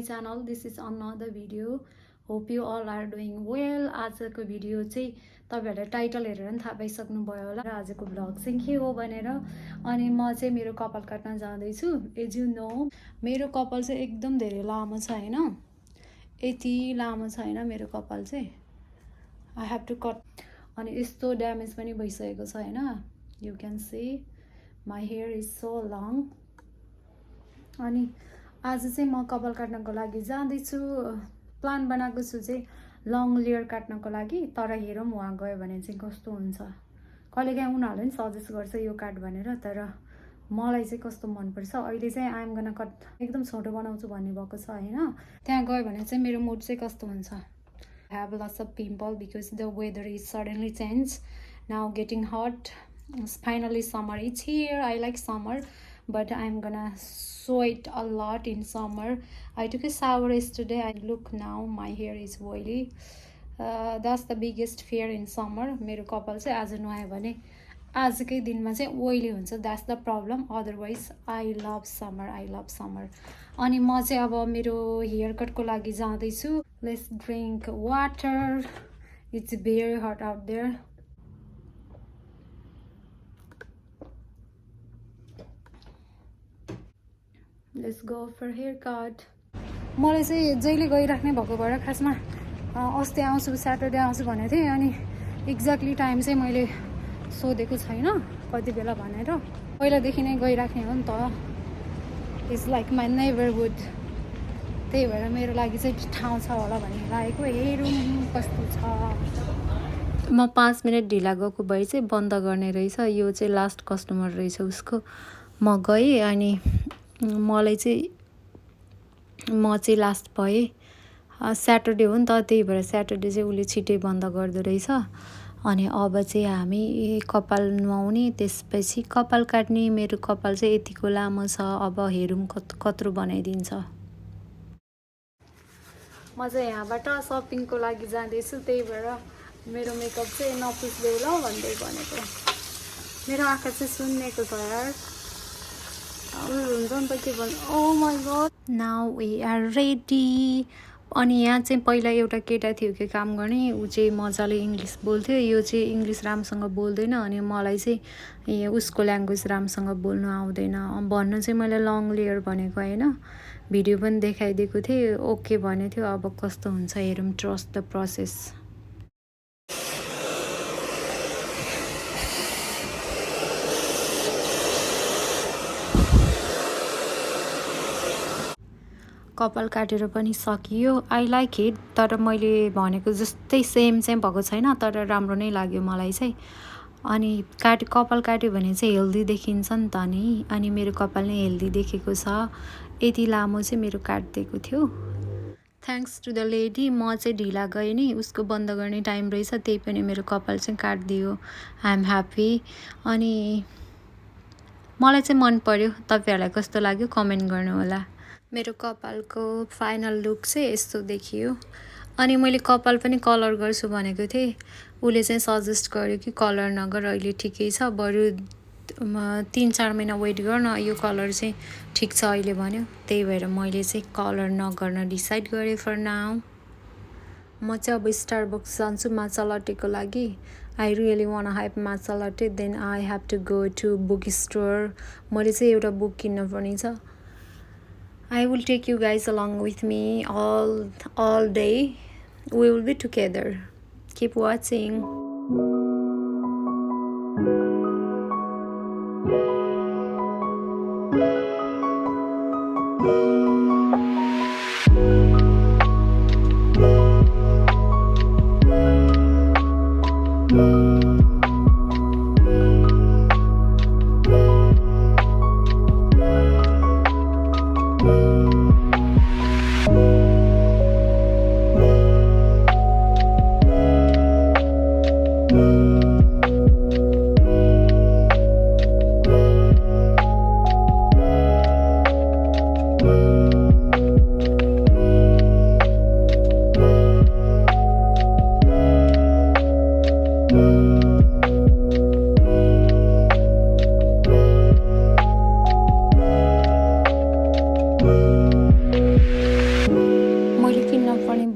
channel. This is another video. Hope you all are doing well. आजको video चाहिँ तपाईहरुले title हेरेर नि थाहा पाइसक्नुभयो होला। आजको ब्लग चाहिँ के हो भनेर अनि म चाहिँ मेरो कपाल काट्न जाँदै छु। एज यु नो मेरो कपाल चाहिँ एकदम धेरै लामो छ हैन। यति लामो छ हैन मेरो कपाल चाहिँ। I have to cut अनि यस्तो ड्यामेज पनि भइसकेको छ हैन। You can see my hair is so long. अनि आज चाहिँ म कपाल काट्नको लागि जाँदै छु। प्लान बनाएको छु चाहिँ लङ लेयर काट्नको लागि। तर हेरौँ वहाँ गयो भने चाहिँ कस्तो हुन्छ। कहिलेकाहीँ उनीहरूले नि सजेस्ट गर्छ यो काट भनेर, तर मलाई चाहिँ कस्तो मन पर्छ। अहिले चाहिँ आई एम गोना कट एकदम छोटो बनाउँछु भन्ने भएको छ हैन। त्यहाँ गयो भने चाहिँ मेरो मुड चाहिँ कस्तो हुन्छ। I have lots of pimple because the weather is suddenly changed. Now getting hot. Finally summer is here. I like summer, but I'm gonna sweat a lot in summer. I took a shower yesterday. I look now my hair is oily. That's the biggest fear in summer. मेरो कपाल चाहिँ आज नुहायो भने आजकै दिनमा चाहिँ oily हुन्छ. That's the problem. Otherwise I love summer. I love summer. अनि म चाहिँ अब मेरो हेयर कटको लागि जाँदै छु. Let's drink water. It's very hot out there. Let's go for haircut. मलाई चाहिँ जहिले गइराख्ने भएको भएर खासमा अस्ति आउँछु स्याटरडे आउँछु भनेको थिएँ अनि एक्ज्याक्टली टाइम चाहिँ मैले सोधेको छैन कति बेला भनेर। पहिलादेखि नै गइराख्ने हो नि त। It's like my neighbourhood. त्यही भएर मेरो लागि चाहिँ ठाउँ छ होला भन्ने लागेको। हेरौँ कस्तो छ। म 5 मिनट ढिला गएको भए चाहिँ बन्द गर्ने रहेछ। यो चाहिँ लास्ट कस्टमर रहेछ उसको। म गएँ अनि मलाई चाहिँ म चाहिँ लास्ट भएँ। स्याटरडे हो नि त, त्यही भएर स्याटरडे चाहिँ उसले छिटै बन्द गर्दो रहेछ। अनि अब चाहिँ हामी कपाल नुहाउने, त्यसपछि कपाल काट्ने। मेरो कपाल चाहिँ यतिको लामो छ। अब हेरौँ कत्रो बनाइदिन्छ। म चाहिँ यहाँबाट सपिङको लागि जाँदैछु, त्यही भएर मेरो मेकअप चाहिँ नपुस्दै ल भन्दै भनेको। मेरो आँखा चाहिँ सुन्नेको छ यार। हुन्छ नि त के भन्नु। Oh my God, now we are ready. अनि यहाँ चाहिँ पहिला एउटा केटा थियो कि काम गर्ने, ऊ चाहिँ मजाले इङ्ग्लिस बोल्थ्यो। यो चाहिँ इङ्ग्लिस राम्रोसँग बोल्दैन अनि मलाई चाहिँ उसको ल्याङ्ग्वेज राम्रोसँग बोल्नु आउँदैन। भन्नु चाहिँ मैले लङ लेयर भनेको होइन, भिडियो पनि देखाइदिएको थिएँ। ओके भनेको थियो। अब कस्तो हुन्छ हेरौँ। Trust the process. कपाल काटेर पनि सकियो। I like it. तर मैले भनेको जस्तै सेम चाहिँ भएको छैन, तर राम्रो नै लाग्यो मलाई चाहिँ। अनि कपाल काट्यो भने चाहिँ हेल्दी देखिन्छ नि त नि। अनि मेरो कपाल नै हेल्दी देखेको छ। यति लामो चाहिँ मेरो काटिदिएको थियो। Thanks to the lady. म चाहिँ ढिला गएँ नि, उसको बन्द गर्ने टाइम रहेछ, त्यही पनि मेरो कपाल चाहिँ काटिदियो। I am happy. अनि मलाई चाहिँ मन पर्यो। तपाईँहरूलाई कस्तो लाग्यो कमेन्ट गर्नु होला। मेरो कपालको फाइनल लुक चाहिँ यस्तो देखियो। अनि मैले कपाल पनि कलर गर्छु भनेको थिएँ। उसले चाहिँ सजेस्ट गर्यो कि कलर नगर, अहिले ठिकै छ, बरु 3-4 महिना वेट गर्न, यो कलर चाहिँ ठिक छ अहिले भन्यो। त्यही भएर मैले चाहिँ कलर नगर्न डिसाइड गरेँ फर नाउ। म चाहिँ अब स्टारबक्स जान्छु माछा लट्टेको लागि। I really one have matcha latte. Then I have to go to book store. मैले चाहिँ एउटा बुक किन्न पर्ने छ। I will take you guys along with me all day. We will be together. Keep watching.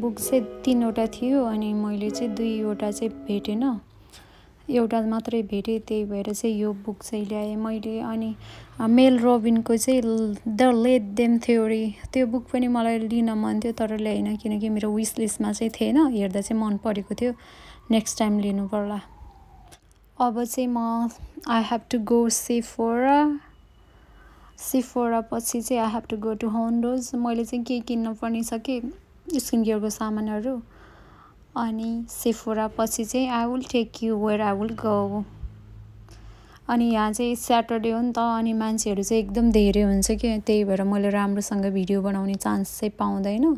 Book चाहिँ 3वटा थियो अनि मैले चाहिँ 2वटा चाहिँ भेटेन, एउटा मात्रै भेटेँ। त्यही भएर चाहिँ यो बुक चाहिँ ल्याएँ मैले। अनि मेल रोबिनको चाहिँ द लेट देम थ्योरी, त्यो बुक पनि मलाई लिन मन थियो तर ल्याइनँ किनकि मेरो विस लिस्टमा चाहिँ थिएन। हेर्दा चाहिँ मन परेको थियो, नेक्स्ट टाइम लिनु पर्ला। अब चाहिँ म I have to go Sephora पछि चाहिँ I have to go to Hondos. मैले चाहिँ के किन्न पर्ने छ कि स्किन केयरको सामानहरू, अनि सिफोरा पछि चाहिँ I will take you where I will go. अनि यहाँ चाहिँ स्याटरडे हो नि त, अनि मान्छेहरू चाहिँ एकदम धेरै हुन्छ कि, त्यही भएर मैले राम्रोसँग भिडियो बनाउने चान्स चाहिँ पाउँदैन।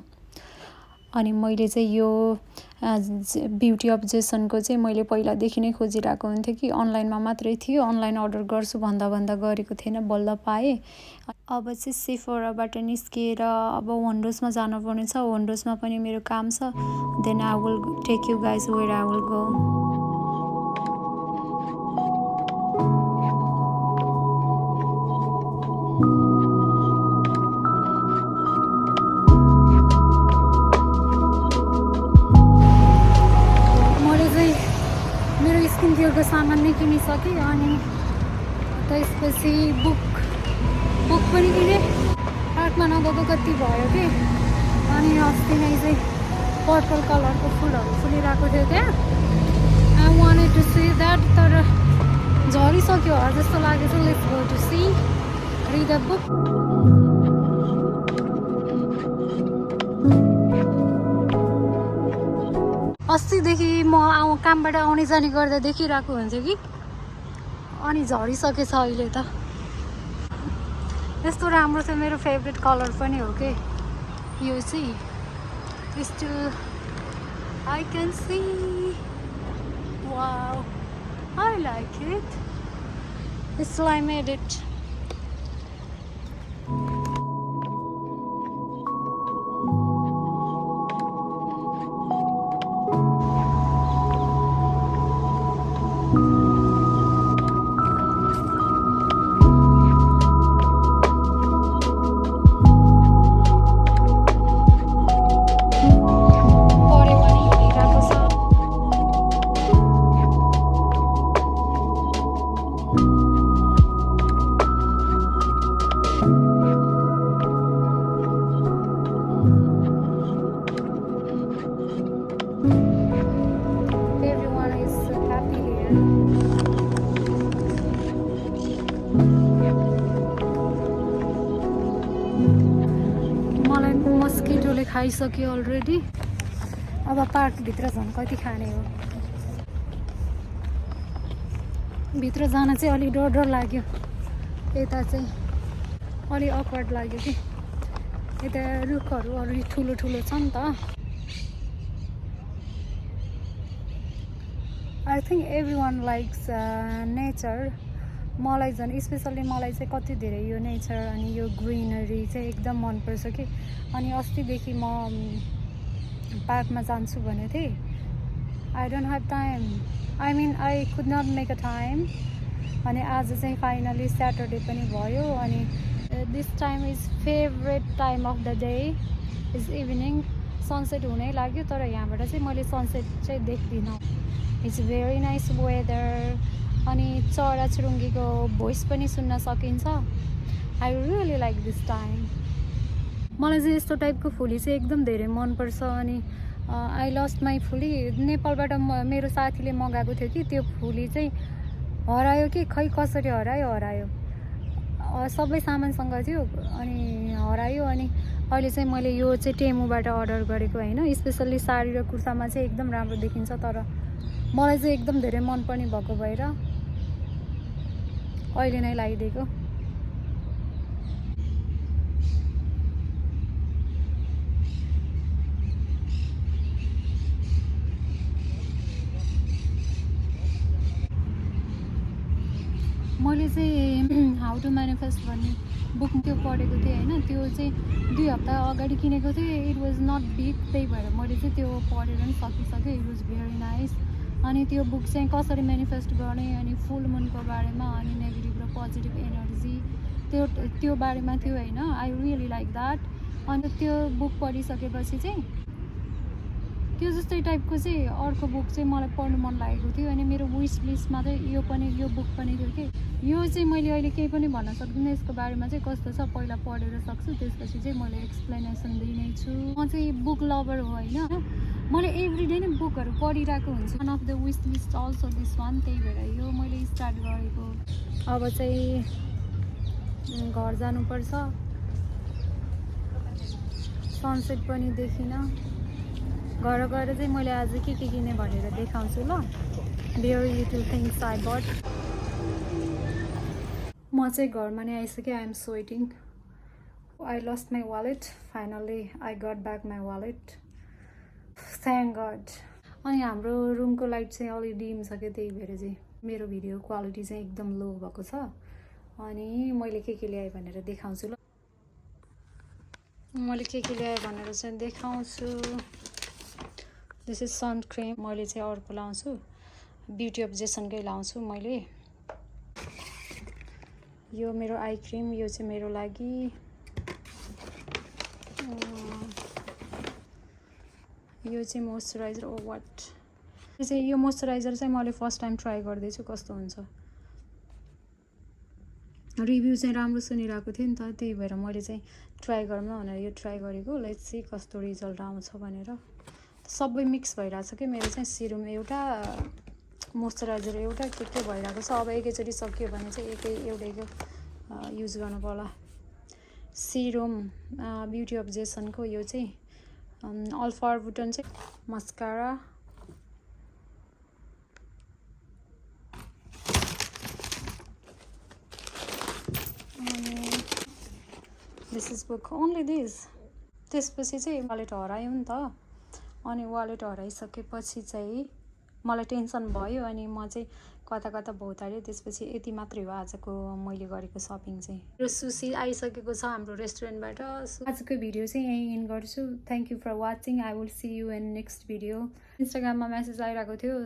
अनि मैले चाहिँ यो ब्युटी अफ जेसनको चाहिँ मैले पहिलादेखि नै खोजिरहेको हुन्थेँ कि अनलाइनमा मात्रै थियो, अनलाइन अर्डर गर्छु भन्दा गरेको थिएन, बल्ल पाएँ। अब चाहिँ सिफोराबाट निस्किएर अब होन्डोजमा जानुपर्ने छ। होन्डोजमा पनि मेरो काम छ। Then I will take you guys where I will go. Skin केयरको सामान नै किनिसकेँ अनि त्यसपछि बुक पनि किनेँ। पार्कमा नगएको कति भयो कि, अनि अस्ति नै चाहिँ पर्पल कलरको फुलहरू फुलिरहेको थियो त्यहाँ। I wanted to see that, तर झरिसक्यो होला जस्तो लागेको छ। Let's go to see read the book. अस्तिदेखि म कामबाट आउने जाने गर्दा देखिरहेको हुन्थ्यो कि, अनि झरिसकेछ अहिले त। यस्तो राम्रो छ, मेरो फेभरेट कलर पनि हो कि यो चाहिँ। Still I can see, wow I like it, still I made it. मलाई मस्किटोले खाइसक्यो अलरेडी। अब पार्कभित्र झन् कति खाने हो। भित्र जान चाहिँ अलि डर लाग्यो, यता चाहिँ अलि अक्वर्ड लाग्यो कि, यता रुखहरू अलि ठुलो छ नि त। I think every one likes nature. मलाई झन् स्पेसल्ली मलाई चाहिँ कति धेरै यो नेचर अनि यो ग्रिनरी चाहिँ एकदम मनपर्छ कि। अनि अस्तिदेखि म पार्कमा जान्छु भनेको थिएँ। I don't have time, I mean I could not make a time. अनि आज चाहिँ फाइनली स्याटरडे पनि भयो। अनि this time is favourite time of the day is evening. Sunset हुनै लाग्यो तर यहाँबाट चाहिँ मैले सनसेट चाहिँ देख्दिनँ। It's very nice weather. अनि चराचुरुङ्गीको भोइस पनि सुन्न सकिन्छ। I really like this time. मलाई चाहिँ यस्तो टाइपको फुली चाहिँ एकदम धेरै मनपर्छ। अनि आई लस्ट माई फुली नेपालबाट मेरो साथीले मगाएको थियो कि, त्यो फुली चाहिँ हरायो कि, खै कसरी हरायो। सबै सामानसँग थियो अनि हरायो। अनि अहिले चाहिँ मैले यो चाहिँ टेमुबाट अर्डर गरेको होइन। स्पेसल्ली साडी र कुर्तामा चाहिँ एकदम राम्रो देखिन्छ, तर मलाई चाहिँ एकदम धेरै मनपर्ने भएको भएर अहिले नै लगाइदिएको। मैले चाहिँ हाउ टु म्यानिफेस्ट भन्ने बुक त्यो पढेको थिएँ होइन। त्यो चाहिँ 2 हप्ता अगाडि किनेको थिएँ। इट वाज नट बिग, त्यही भएर मैले चाहिँ त्यो पढेर पनि सकिसकेँ। It was very nice. अनि त्यो बुक चाहिँ कसरी म्यानिफेस्ट गर्ने, अनि फुल मुनको बारेमा, अनि नेगेटिभ र पोजिटिभ एनर्जी त्यो बारेमा थियो होइन। I really like that. अनि त्यो बुक पढिसकेपछि चाहिँ त्यो जस्तै टाइपको चाहिँ अर्को बुक चाहिँ मलाई पढ्नु मन लागेको थियो अनि मेरो विस लिस्टमा चाहिँ यो बुक पनि थियो कि यो चाहिँ मैले अहिले केही पनि भन्न सक्दिनँ यसको बारेमा चाहिँ कस्तो छ पहिला पढेर सक्छु त्यसपछि चाहिँ मैले एक्सप्लेनेसन दिनेछु म चाहिँ बुक लभर हो होइन मैले एभ्रिडे नै बुकहरू पढिरहेको हुन्छु one of the wish list also this one त्यही भएर यो मैले स्टार्ट गरेको अब चाहिँ घर जानुपर्छ सनसेट पनि देखिनँ घर गएर चाहिँ मैले आज के किने भनेर देखाउँछु ल very little things I but म चाहिँ घरमा नै आइसकेँ I am sweating I lost my wallet finally I got back my wallet thank god अनि हाम्रो रुमको लाइट चाहिँ अलि डिम छ क्या त्यही भएर चाहिँ मेरो भिडियो क्वालिटी चाहिँ एकदम लो भएको छ अनि मैले के ल्याएँ भनेर देखाउँछु ल मैले के ल्याएँ भनेर चाहिँ देखाउँछु दिस इज सन क्रिम मैले चाहिँ अर्को लाउँछु ब्युटी अफ जेसनकै लाउँछु मैले यो मेरो आई क्रिम यो चाहिँ मेरो लागि यो चाहिँ मोइस्चराइजर ओ वाट यो मोइस्चराइजर चाहिँ मैले फर्स्ट टाइम ट्राई गर्दैछु कस्तो हुन्छ रिभ्यू चाहिँ राम्रो सुनिरहेको थिएँ नि त त्यही भएर मैले चाहिँ ट्राई गरौँ न भनेर यो ट्राई गरेको लेट्स सी कस्तो रिजल्ट आउँछ भनेर सबै मिक्स भइरहेछ कि मेरो चाहिँ सिरम एउटा मोइस्चराइजर एउटा के भइरहेको छ अब एकैचोटि सकियो भने चाहिँ एउटैको युज गर्नु पर्ला सिरम ब्युटी अफ जेसनको यो चाहिँ अल्फा बुटन चाहिँ mascara this is book only this त्यसपछि चाहिँ वालेट हरायो नि त अनि वालेट हराइसकेपछि चाहिँ मलाई टेन्सन भयो अनि म चाहिँ कता कता भौतारेँ त्यसपछि यति मात्रै हो आजको मैले गरेको सपिङ चाहिँ मेरो सुसी आइसकेको छ हाम्रो रेस्टुरेन्टबाट आजको भिडियो चाहिँ यहीँ एन्ड गर्छु thank you for watching I will see you in next video इन्स्टाग्राममा मेसेज आइरहेको थियो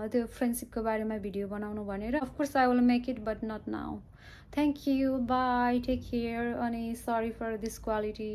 त्यो फ्रेन्डसिपको बारेमा भिडियो बनाउनु भनेर of course I will make it but not now thank you bye take care अनि सरी फर दिस क्वालिटी